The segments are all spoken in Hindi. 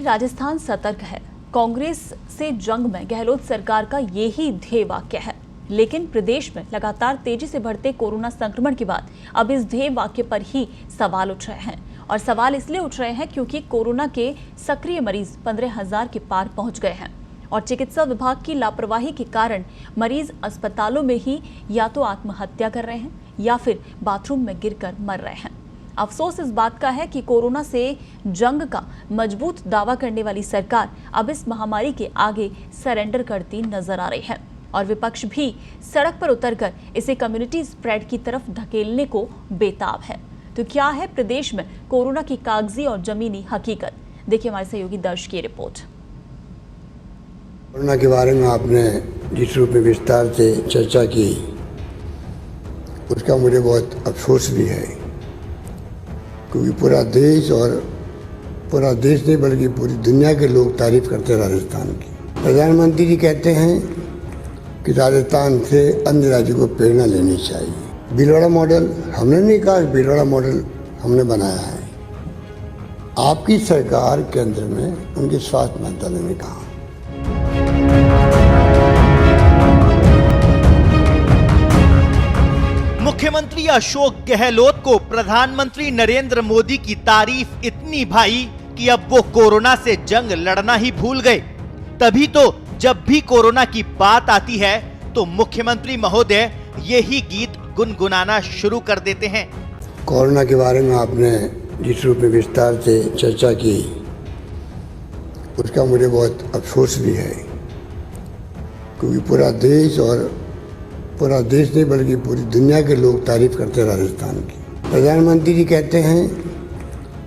राजस्थान सतर्क है। कांग्रेस से जंग में गहलोत सरकार का यही ध्येय वाक्य है। लेकिन प्रदेश में लगातार तेजी से बढ़ते कोरोना संक्रमण के बाद अब इस ध्येय वाक्य पर ही सवाल उठ रहे हैं। और सवाल इसलिए उठ रहे हैं क्योंकि कोरोना के सक्रिय मरीज 15,000 के पार पहुंच गए हैं और चिकित्सा विभाग की लापरवाही के कारण मरीज अस्पतालों में ही या तो आत्महत्या कर रहे हैं या फिर बाथरूम में गिरकर मर रहे हैं। अफसोस इस बात का है कि कोरोना से जंग का मजबूत दावा करने वाली सरकार अब इस महामारी के आगे सरेंडर करती नजर आ रही है और विपक्ष भी सड़क पर उतरकर इसे कम्युनिटी स्प्रेड की तरफ धकेलने को बेताब है। तो क्या है प्रदेश में कोरोना की कागजी और जमीनी हकीकत? देखिए हमारे सहयोगी दर्श की रिपोर्ट। कोरोना के बारे में आपने जिस रूप में विस्तार से चर्चा की, उसका मुझे बहुत अफसोस भी है, क्योंकि पूरा देश नहीं बल्कि पूरी दुनिया के लोग तारीफ करते हैं राजस्थान की। प्रधानमंत्री जी कहते हैं कि राजस्थान से अन्य राज्यों को प्रेरणा लेनी चाहिए। भीलवाड़ा मॉडल हमने नहीं कहा, भीलवाड़ा मॉडल हमने बनाया है। आपकी सरकार केंद्र में उनके स्वास्थ्य मंत्रालय ने कहा। मुख्यमंत्री अशोक गहलोत को प्रधानमंत्री नरेंद्र मोदी की तारीफ इतनी भाई कि अब वो कोरोना से जंग लड़ना ही भूल गए। तभी तो जब भी कोरोना की बात आती है तो मुख्यमंत्री महोदय यही गीत गुनगुनाना शुरू कर देते हैं। कोरोना के बारे में आपने जिस रूप में विस्तार से चर्चा की, उसका मुझे बहुत अफसोस भी है, क्योंकि पूरा देश नहीं बल्कि पूरी दुनिया के लोग तारीफ करते हैं राजस्थान की। प्रधानमंत्री जी कहते हैं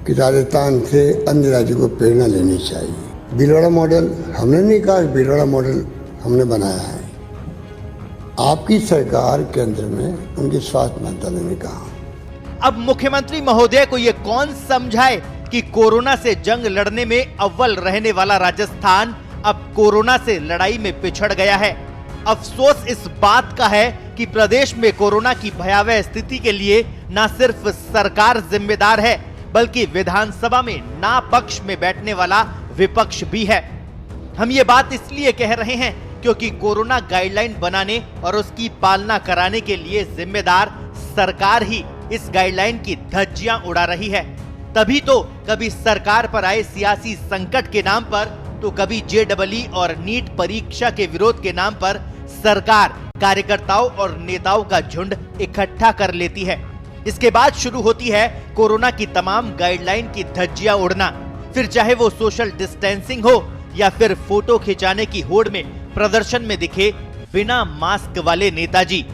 कि राजस्थान से अन्य राज्यों को प्रेरणा लेनी चाहिए। भीलवाड़ा मॉडल हमने नहीं कहा, भीलवाड़ा मॉडल हमने बनाया है। आपकी सरकार केंद्र में उनके स्वास्थ्य मंत्रालय ने कहा। अब मुख्यमंत्री महोदय को ये कौन समझाए कि कोरोना से जंग लड़ने में अव्वल रहने वाला राजस्थान अब कोरोना से लड़ाई में पिछड़ गया है। अफसोस इस बात का है कि प्रदेश में कोरोना की भयावह स्थिति के लिए न सिर्फ सरकार जिम्मेदार है, बल्कि विधानसभा में ना पक्ष में बैठने वाला विपक्ष भी है। हम ये बात इसलिए कह रहे हैं क्योंकि कोरोना गाइडलाइन बनाने और उसकी पालना कराने के लिए जिम्मेदार सरकार ही इस गाइडलाइन की धज्जियां उड़ा रही है। तभी तो कभी सरकार पर आए सियासी संकट के नाम पर तो कभी जेईई और नीट परीक्षा के विरोध के नाम पर सरकार कार्यकर्ताओं और नेताओं का झुंड इकट्ठा कर लेती है। इसके बाद शुरू होती है कोरोना की तमाम गाइडलाइन की धज्जियां उड़ना, फिर चाहे वो सोशल डिस्टेंसिंग हो या फिर फोटो खिंचाने की होड़ में प्रदर्शन में दिखे बिना मास्क वाले नेताजी।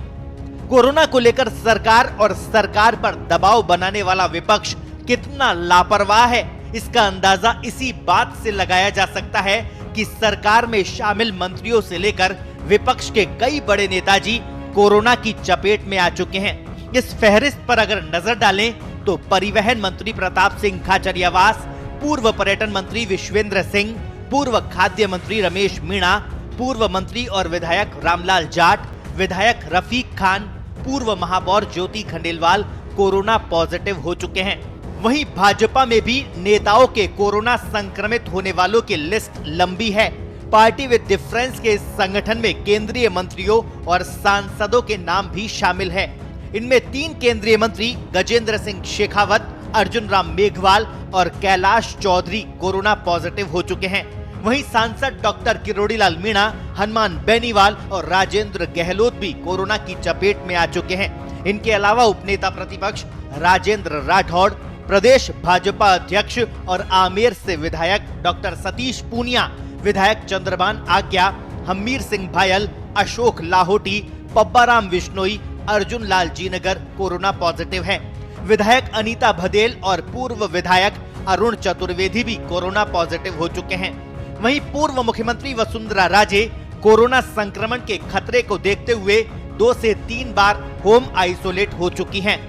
कोरोना को लेकर सरकार और सरकार पर दबाव बनाने वाला विपक्ष कितना लापरवाह है, इसका अंदाजा इसी बात से लगाया जा सकता है कि सरकार में शामिल मंत्रियों से लेकर विपक्ष के कई बड़े नेताजी कोरोना की चपेट में आ चुके हैं। इस फहरिस्त पर अगर नजर डालें तो परिवहन मंत्री प्रताप सिंह खाचरियावास, पूर्व पर्यटन मंत्री विश्वेंद्र सिंह, पूर्व खाद्य मंत्री रमेश मीणा, पूर्व मंत्री और विधायक रामलाल जाट, विधायक रफीक खान, पूर्व महापौर ज्योति खंडेलवाल कोरोना पॉजिटिव हो चुके हैं। वहीं भाजपा में भी नेताओं के कोरोना संक्रमित होने वालों की लिस्ट लंबी है। पार्टी विद डिफरेंस के इस संगठन में केंद्रीय मंत्रियों और सांसदों के नाम भी शामिल है। इनमें 3 केंद्रीय मंत्री गजेंद्र सिंह शेखावत, अर्जुन राम मेघवाल और कैलाश चौधरी कोरोना पॉजिटिव हो चुके हैं। वहीं सांसद डॉक्टर किरोड़ीलाल मीणा, हनुमान बेनीवाल और राजेंद्र गहलोत भी कोरोना की चपेट में आ चुके हैं। इनके अलावा उपनेता प्रतिपक्ष राजेंद्र राठौड़, प्रदेश भाजपा अध्यक्ष और आमेर से विधायक डॉक्टर सतीश पूनिया, विधायक चंद्रभान आज्ञा, हमीर सिंह भायल, अशोक लाहोटी, पब्बाराम विश्नोई, अर्जुन लाल जीनगर कोरोना पॉजिटिव हैं। विधायक अनीता भदेल और पूर्व विधायक अरुण चतुर्वेदी भी कोरोना पॉजिटिव हो चुके हैं। वहीं पूर्व मुख्यमंत्री वसुंधरा राजे कोरोना संक्रमण के खतरे को देखते हुए 2 से 3 बार होम आइसोलेट हो चुकी हैं।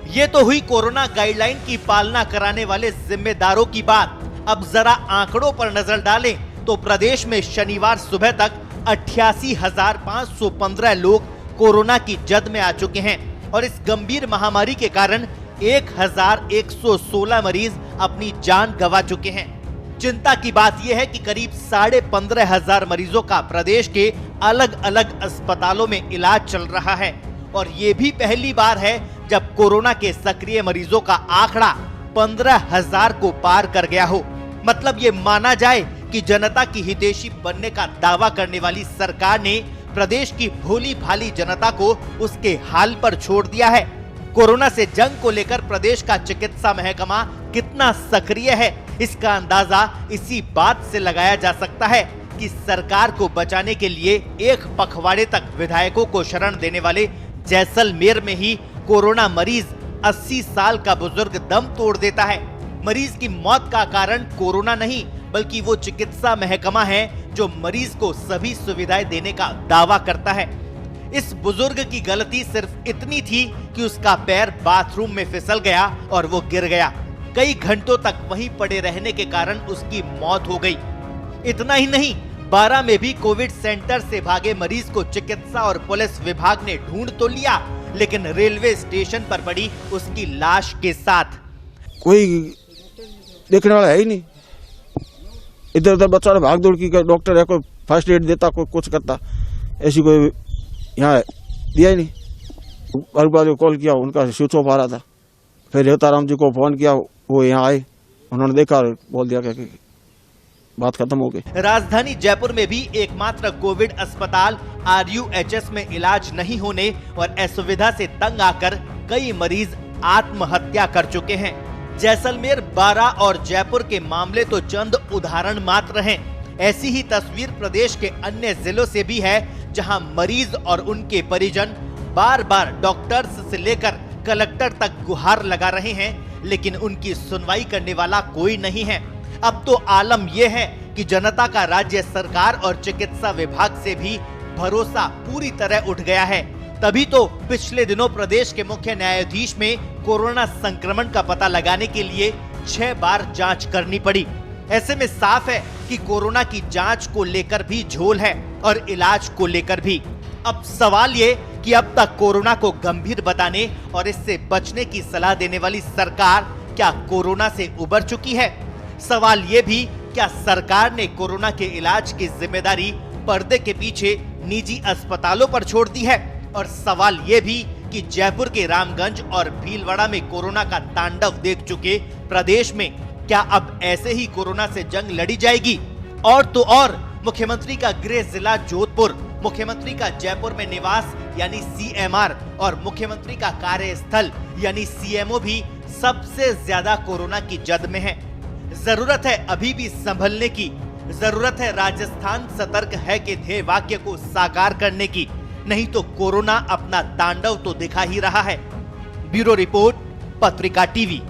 ये तो हुई कोरोना गाइडलाइन की पालना कराने वाले जिम्मेदारों की बात। अब जरा आंकड़ों पर नजर डालें तो प्रदेश में शनिवार सुबह तक 88,515 लोग कोरोना की जद में आ चुके हैं और इस गंभीर महामारी के कारण 1,116 मरीज अपनी जान गंवा चुके हैं। चिंता की बात यह है कि करीब 15,500 मरीजों का प्रदेश के अलग अलग अस्पतालों में इलाज चल रहा है और ये भी पहली बार है जब कोरोना के सक्रिय मरीजों का आंकड़ा 15,000 को पार कर गया हो। मतलब ये माना जाए कि जनता की हितैषी बनने का दावा करने वाली सरकार ने प्रदेश की भोली भाली जनता को उसके हाल पर छोड़ दिया है। कोरोना से जंग को लेकर प्रदेश का चिकित्सा महकमा कितना सक्रिय है, इसका अंदाजा इसी बात से लगाया जा सकता है कि सरकार को बचाने के लिए एक पखवाड़े तक विधायकों को शरण देने वाले जैसलमेर में ही कोरोना मरीज 80 साल का बुजुर्ग दम तोड़ देता है। मरीज की मौत का कारण कोरोना नहीं बल्कि वो चिकित्सा महकमा है जो मरीज को सभी सुविधाएं देने का दावा करता है। इस बुजुर्ग की गलती सिर्फ इतनी थी कि उसका पैर बाथरूम में फिसल गया और वो गिर गया। कई घंटों तक वहीं पड़े रहने के कारण उसकी मौत हो गई। इतना ही नहीं, 12 में भी कोविड सेंटर से भागे मरीज को चिकित्सा और पुलिस विभाग ने ढूंढ तो लिया, लेकिन रेलवे स्टेशन पर पड़ी उसकी लाश के साथ। कोई देखने वाला है ही नहीं। इधर उधर बच्चा भाग दौड़ की, डॉक्टर है कोई फर्स्ट एड देता, कोई कुछ करता, ऐसी कोई यहाँ दिया ही नहीं। हर बार कॉल किया, उनका स्विच ऑफ आ रहा था। फिर रेवताराम जी को फोन किया, वो यहाँ आए, उन्होंने देखा और बोल दिया कि बात खत्म हो गई। राजधानी जयपुर में भी एकमात्र कोविड अस्पताल RUHS में इलाज नहीं होने और असुविधा से तंग आकर कई मरीज आत्महत्या कर चुके हैं। जैसलमेर, बारा और जयपुर के मामले तो चंद उदाहरण मात्र हैं। ऐसी ही तस्वीर प्रदेश के अन्य जिलों से भी है, जहां मरीज और उनके परिजन बार बार डॉक्टर्स से लेकर कलेक्टर तक गुहार लगा रहे हैं, लेकिन उनकी सुनवाई करने वाला कोई नहीं है। अब तो आलम यह है कि जनता का राज्य सरकार और चिकित्सा विभाग से भी भरोसा पूरी तरह उठ गया है। तभी तो पिछले दिनों प्रदेश के मुख्य न्यायाधीश में कोरोना संक्रमण का पता लगाने के लिए 6 बार जांच करनी पड़ी। ऐसे में साफ है कि कोरोना की जांच को लेकर भी झोल है और इलाज को लेकर भी। अब सवाल ये कि अब तक कोरोना को गंभीर बताने और इससे बचने की सलाह देने वाली सरकार क्या कोरोना से उबर चुकी है? सवाल ये भी, क्या सरकार ने कोरोना के इलाज की जिम्मेदारी पर्दे के पीछे निजी अस्पतालों पर छोड़ दी है? और सवाल ये भी कि जयपुर के रामगंज और भीलवाड़ा में कोरोना का तांडव देख चुके प्रदेश में क्या अब ऐसे ही कोरोना से जंग लड़ी जाएगी? और तो और मुख्यमंत्री का गृह जिला जोधपुर, मुख्यमंत्री का जयपुर में निवास यानी CMR और मुख्यमंत्री का कार्यस्थल यानी CMO भी सबसे ज्यादा कोरोना की जद में है। जरूरत है अभी भी संभलने की, जरूरत है राजस्थान सतर्क है के ध्येय वाक्य को साकार करने की, नहीं तो कोरोना अपना तांडव तो दिखा ही रहा है। ब्यूरो रिपोर्ट, पत्रिका टीवी।